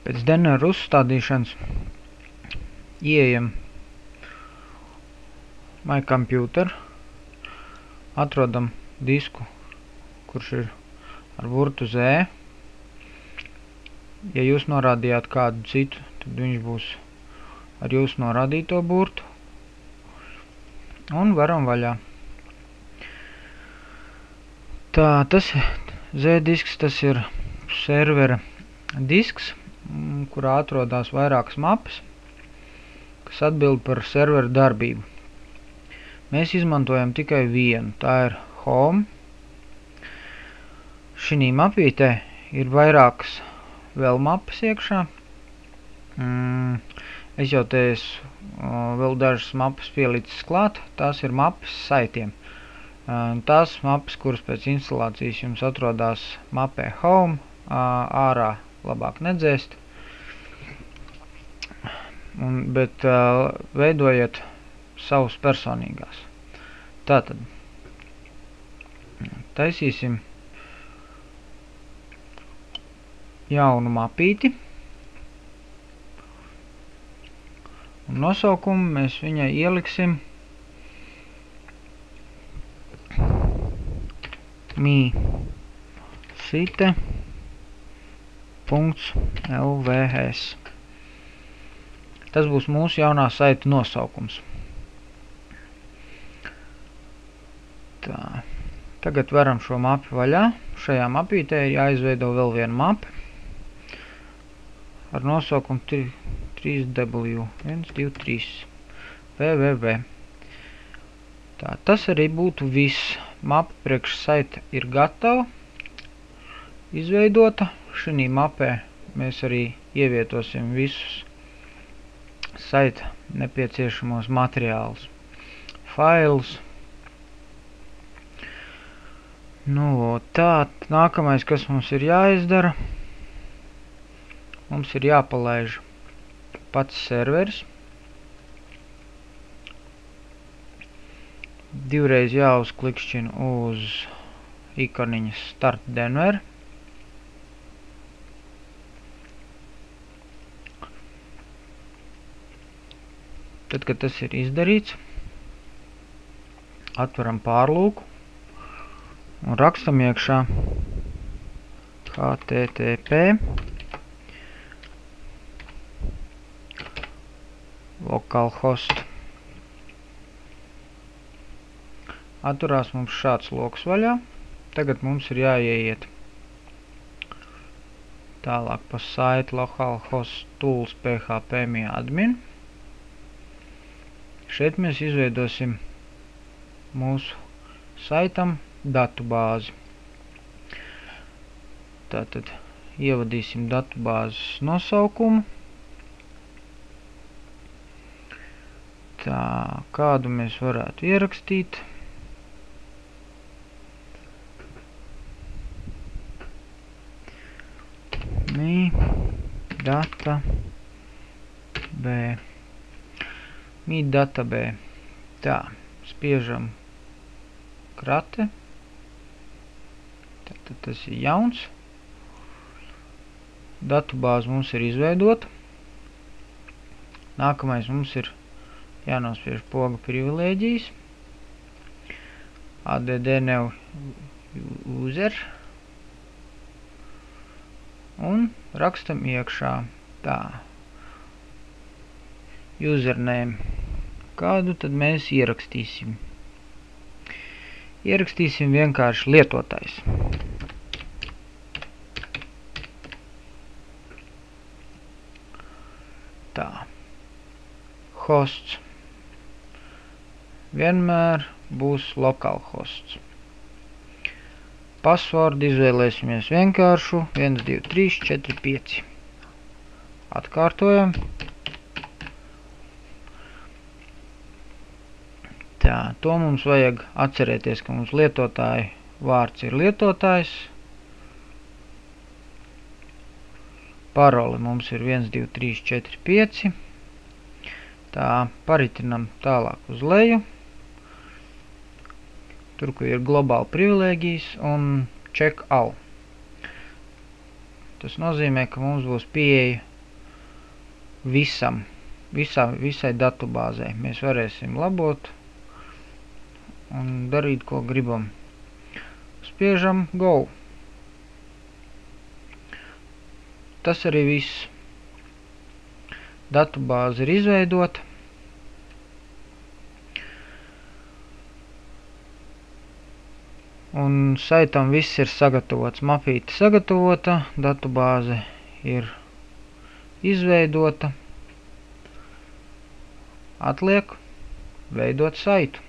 Pēc DNR uzstādīšanas ieejam My Computer, atrodam disku, kurš ir ar burtu Z. Ja jūs norādījāt kādu citu, tad viņš būs ar jūsu norādīto burtu. Un varam vaļā. Tā, tas Z-disks, tas ir servera disks, kurā atrodas vairākas mapas, kas atbild par servera darbību. Mēs izmantojam tikai vienu, tā ir Home. Šī mapītē ir vairākas vēl mapas iekšā. Es jau te vēl dažas mapas pielicis klāt, tās ir mapas saitiem. Tās mapas, kuras pēc instalācijas jums atrodas mapē Home, ārā labāk nedzēst, bet veidojiet savus personīgās. Tātad taisīsim jaunu mapīti, un nosaukumu mēs viņai ieliksim mi-site.lvs. Tas būs mūsu jaunā saita nosaukums. Tā. Tagad varam šo mapi vaļā. Šajā mapītē ir jāizveido vēl viena mapa ar nosaukumu 3w123 www. Tā, tas arī būtu viss. Mapa priekš saita ir gatava, izveidota. Šī mapē mēs arī ievietosim visus saita nepieciešamos materiālus, failus. Tā, nākamais, kas mums ir jāizdara, mums ir jāpalaiž pats serveris. Divreiz jāuzklikšķina uz ikoniņas Start DNR. Tad, kad tas ir izdarīts, atveram pārlūku un rakstam iekšā http localhost. Atturās mums šāds loks vaļā. Tagad mums ir jāieiet tālāk pa site localhost tools php admin. Šeit mēs izveidosim mūsu saitam datubāzi. Tātad ievadīsim datubāzes nosaukumu. Tā, kādu mēs varētu ierakstīt. Mi-database. Tā, spiežam krate. Tātad tas ir jauns. Datubāze mums ir izveidota. Nākamais mums ir jānospiež poga privilēģijas. add new user. Un rakstam iekšā tā. Username. Kādu tad mēs ierakstīsim? Ierakstīsim vienkārši lietotājs. Tā. Hosts. Vienmēr būs localhosts. Passwordu izvēlēsimies vienkāršu 1, 2, 3, 4, 5. Atkārtojam. Tā, to mums vajag atcerēties, ka mums lietotāja vārds ir lietotājs. Parole mums ir 1, 2, 3, 4, 5. Tā, paritinam tālāk uz leju. Tur, kur ir globāli privilēģijas un check all. Tas nozīmē, ka mums būs pieeja visai datubāzei. Mēs varēsim labot un darīt, ko gribam. Spiežam Go. Tas arī viss. Datubāze ir izveidota. Un saitam viss ir sagatavots. Mapīte sagatavota, datubāze ir izveidota. Atliek veidot saitu.